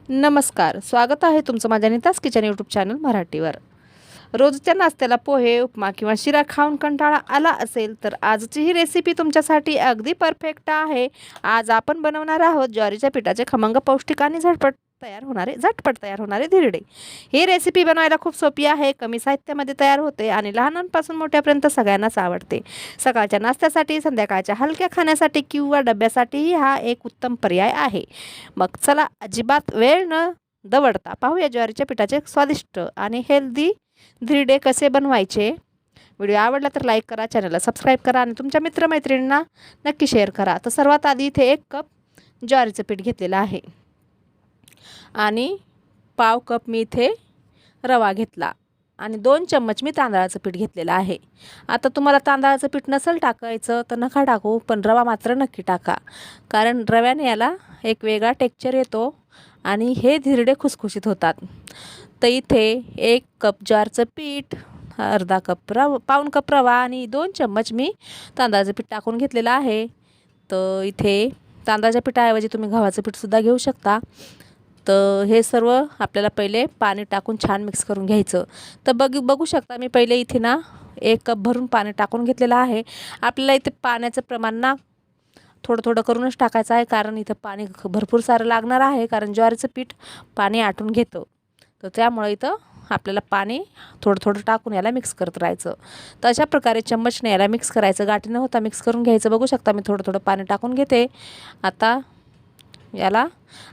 नमस्कार, स्वागत आहे तुमचं माझ्या नीताज किचन यूट्यूब चॅनल मराठीवर। रोजच्या नाश्त्याला पोहे, उपमा किंवा शिरा खाऊन कंटाळा आला असेल तर आजची ही रेसिपी तुमच्यासाठी अगदी परफेक्ट आहे। आज आपण बनवणार आहोत ज्वारीच्या पिठाचे खमंग, पौष्टिक आणि झटपट तयार होणारे धिरडे। ही रेसिपी बनवायला खूप सोपी आहे, कमी साहित्यामध्ये तयार होते आणि लहानांपासून मोठ्यापर्यंत सगळ्यांनाच आवडते। सकाळच्या नाश्त्यासाठी, संध्याकाळच्या हलक्या खाण्यासाठी किंवा डब्यासाठीही हा एक उत्तम पर्याय आहे। मग चला अजिबात वेळ न दवडता पाहूया ज्वारीच्या पिठाचे स्वादिष्ट आणि हेल्दी धिरडे कसे बनवायचे। व्हिडिओ आवडला तर लाईक करा, चॅनलला सबस्क्राईब करा आणि तुमच्या मित्रमैत्रिणींना नक्की शेअर करा। तर सर्वात आधी इथे 1 कप ज्वारीचं पीठ घेतलेलं आहे आणि पाव कप मी इथे रवा घेतला आणि 2 चम्मच मी तांदळाचं पीठ घेतलेलं आहे। आता तुम्हाला तांदळाचं पीठ नसेल टाकायचं तर नका टाकू, पण रवा मात्र नक्की टाका, कारण रव्याने याला एक वेगळा टेक्स्चर येतो आणि हे धिरडे खुसखुशीत होतात। तर इथे 1 कप ज्वारीचं पीठ, अर्धा कप रवा, पाऊण कप रवा आणि 2 चम्मच मी तांदळाचं पीठ टाकून घेतलेलं आहे। तर इथे तांदळाच्या पिठाऐवजी तुम्ही गव्हाचं पीठसुद्धा घेऊ शकता। तर हे सर्व आपल्याला पहिले पाणी टाकून छान मिक्स करून घ्यायचं। तर बघू शकता मी पहिले इथे ना 1 कप भरून पाणी टाकून घेतलेलं आहे। आपल्याला इथे पाण्याचं प्रमाण ना थोडं थोडं करूनच टाकायचं आहे, कारण इथं पाणी भरपूर सारं लागणार आहे, कारण ज्वारीचं पीठ पाणी आटून घेतं। तर त्यामुळे इथं आपल्याला पाणी थोडं थोडं टाकून याला मिक्स करत राहायचं। तर अशा प्रकारे चम्मचने याला मिक्स करायचं, गाठी न होता मिक्स करून घ्यायचं। बघू शकता मी थोडं थोडं पाणी टाकून घेते। आता याला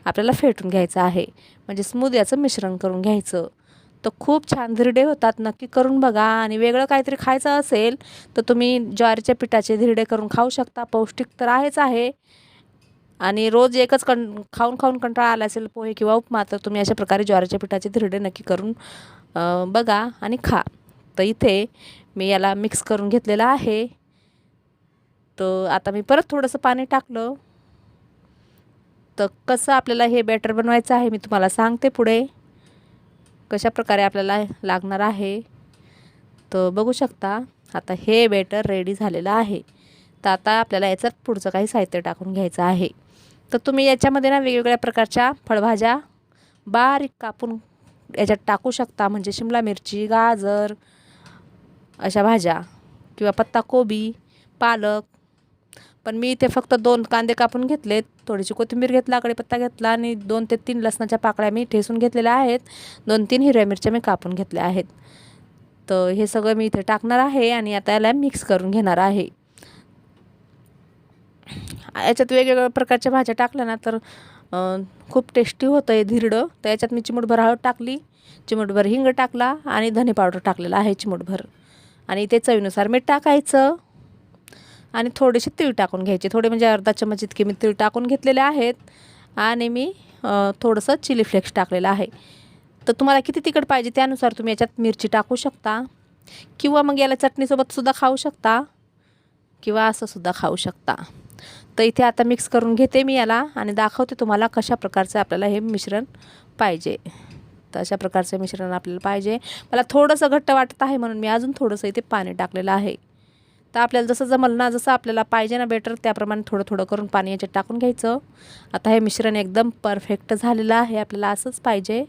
आपल्याला फेटून घ्यायचं आहे, म्हणजे स्मूथ याचं मिश्रण करून घ्यायचं। तर खूप छान धिरडे होतात, नक्की करून बघा। आणि वेगळं काहीतरी खायचं असेल तर तुम्ही ज्वारीच्या पिठाचे धिरडे करून खाऊ शकता, पौष्टिक तर आहेच आहे। आणि रोज एकच खाऊन खाऊन कंटाळा आला असेल पोहे किंवा उपमा, तर तुम्ही अशा प्रकारे ज्वारीच्या पिठाचे धिरडे नक्की करून बघा आणि खा। तर इथे मी याला मिक्स करून घेतलेलं आहे। तर आता मी परत थोडंसं पाणी टाकलं। तर कसं आपल्याला हे बॅटर बनवायचं आहे मी तुम्हाला सांगते पुढे, कशा प्रकारे आपल्याला लागणार आहे। तर बघू शकता आता हे बॅटर रेडी झालेलं आहे। तर आता आपल्याला याच्यात पुढचं काही साहित्य टाकून घ्यायचं आहे। तर तुम्ही याच्यामध्ये ना वेगवेगळ्या प्रकारच्या फळभाज्या बारीक कापून याच्यात टाकू शकता, म्हणजे शिमला मिरची, गाजर अशा भाज्या किंवा पत्ताकोबी, पालक। पण मी इथे फक्त 2 कांदे कापून घेतलेत, थोडीशी कोथिंबीर घेतला, कढीपत्ता घेतला आणि 2 ते 3 लसणाच्या पाकळ्या मी ठेचून घेतलेल्या आहेत। 2-3 हिरव्या मिरच्या मी कापून घेतल्या आहेत। तर हे सगळं मी इथे टाकणार आहे आणि आता याला मिक्स करून घेणार आहे। याच्यात वेगवेगळ्या प्रकारच्या भाज्या टाकल्या ना तर खूप टेस्टी होतं हे धिरडं। तर याच्यात मी चिमूटभर हळद टाकली, चिमूटभर हिंग टाकला आणि धने पावडर टाकलेला आहे चिमूटभर। आणि इथे चवीनुसार मीठ टाकायचं आणि थोडेसे तीळ टाकून घ्यायचे, थोडे म्हणजे अर्धा चम्मच इतके मी तीळ टाकून घेतलेले आहेत। आणि मी थोडंसं चिली फ्लेक्स टाकलेलं आहे। तर तुम्हाला किती तिखट पाहिजे त्यानुसार तुम्ही याच्यात मिरची टाकू शकता, किंवा मग याला चटणीसोबतसुद्धा खाऊ शकता किंवा असंसुद्धा खाऊ शकता। तर इथे आता मिक्स करून घेते मी याला आणि दाखवते तुम्हाला कशा प्रकारचं आपल्याला हे मिश्रण पाहिजे। तर अशा प्रकारचं मिश्रण आपल्याला पाहिजे। मला थोडंसं घट्ट वाटत आहे म्हणून मी अजून थोडंसं इथे पाणी टाकलेलं आहे। तर आपल्याला जसं जमल ना, जसं आपल्याला पाहिजे ना बेटर, त्याप्रमाणे थोडं थोडं करून पाणी याच्यात टाकून घ्यायचं। आता हे मिश्रण एकदम परफेक्ट झालेलं आहे, आपल्याला असंच पाहिजे।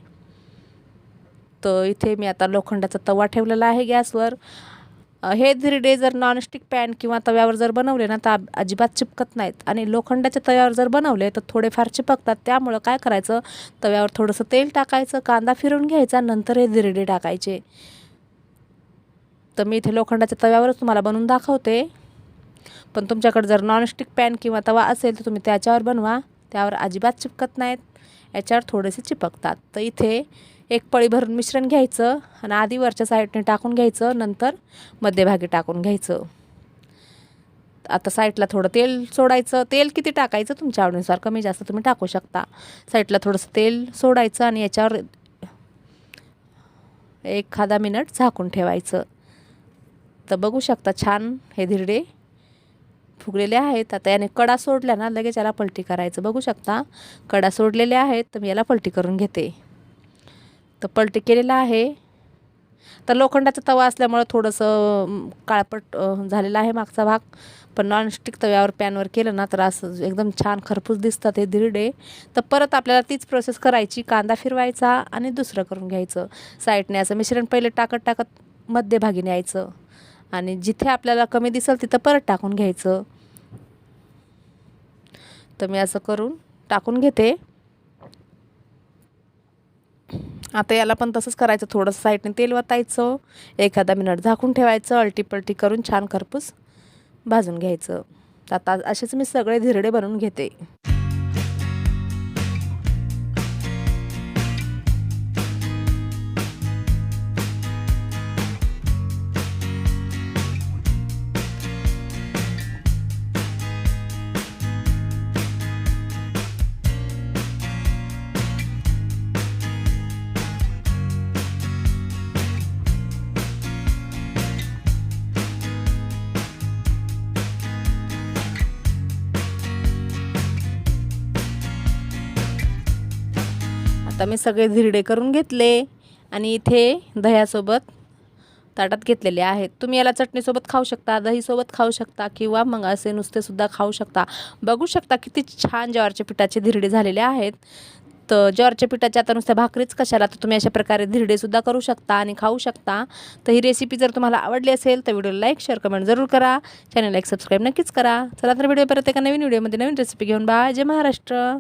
तर इथे मी आता लोखंडाचा तवा ठेवलेला आहे गॅसवर। हे धिरडे जर नॉनस्टिक पॅन किंवा तव्यावर जर बनवले ना तर अजिबात चिपकत नाहीत, आणि लोखंडाच्या तव्यावर जर बनवले तर थोडेफार चिपकतात। त्यामुळं काय करायचं, तव्यावर थोडंसं तेल टाकायचं, कांदा फिरवून घ्यायचा, नंतर हे धिरडे टाकायचे। तर मी इथे लोखंडाच्या तव्यावरच तुम्हाला बनवून दाखवते, पण तुमच्याकडे जर नॉनस्टिक पॅन किंवा तवा असेल तर तुम्ही त्याच्यावर बनवा, त्यावर अजिबात चिपकत नाहीत, याच्यावर थोडेसे चिपकतात। तर इथे 1 पळी भरून मिश्रण घ्यायचं आणि आधी वरच्या साईडने टाकून घ्यायचं, नंतर मध्यभागी टाकून घ्यायचं। आता साईडला थोडं तेल सोडायचं, तेल किती टाकायचं तुमच्या आवडीनुसार, कमी जास्त तुम्ही टाकू शकता। साईडला थोडंसं तेल सोडायचं आणि याच्यावर 1 मिनिट झाकून ठेवायचं। तर बघू शकता छान हे धिरडे फुगलेले आहेत। आता याने कडा सोडल्या ना लगेच याला पलटी करायचं। बघू शकता कडा सोडलेल्या आहेत, तर मी याला पलटी करून घेते। तर पलटी केलेला आहे। तर लोखंडाचा तवा असल्यामुळे थोडंसं काळपट झालेला आहे मागचा भाग, आपण नॉनस्टिक तव्यावर पॅनवर केलं ना तर असं एकदम छान खरपूस दिसतात हे धिरडे. तर परत आपल्याला तीच प्रोसेस करायची. कांदा फिरवायचा आणि दुसरं करून घ्यायचं. साईडने असं मिश्रण पहिले टाकत मध्यभागी न्यायचं आणि जिथे आपल्याला कमी दिसेल तिथं परत टाकून घ्यायचं. तर मी असं करून टाकून घेते. आता याला पण तसंच करायचं. थोडंसं साईडने तेल वतायचं, एखादा मिनिट झाकून ठेवायचं, अलटीपलटी करून छान खरपूस भाजून घ्यायचं. आता असेच मी सगळे धिरडे बनवून घेते. आता मी सगळे धिरडे करून घेतले आणि इथे दह्यासोबत ताटात घेतलेले आहेत. तुम्ही याला चटणीसोबत खाऊ शकता, दहीसोबत खाऊ शकता किंवा मग असे नुसते सुद्धा खाऊ शकता. बघू शकता किती छान ज्वारीच्या पिठाचे धिरडे झालेले आहेत. तर ज्वारीच्या पिठाच्या आता नुसत्या भाकरीच कशाला, तर तुम्ही अशा प्रकारे धिरडेसुद्धा करू शकता आणि खाऊ शकता. तर ही रेसिपी जर तुम्हाला आवडली असेल तर व्हिडिओला लाईक, शेअर, कमेंट जरूर करा. चॅनलला एक सबस्क्राईब नक्कीच करा. चला तर व्हिडिओ परत एका नवीन व्हिडिओमध्ये नवीन रेसिपी घेऊन बाय. जय महाराष्ट्र.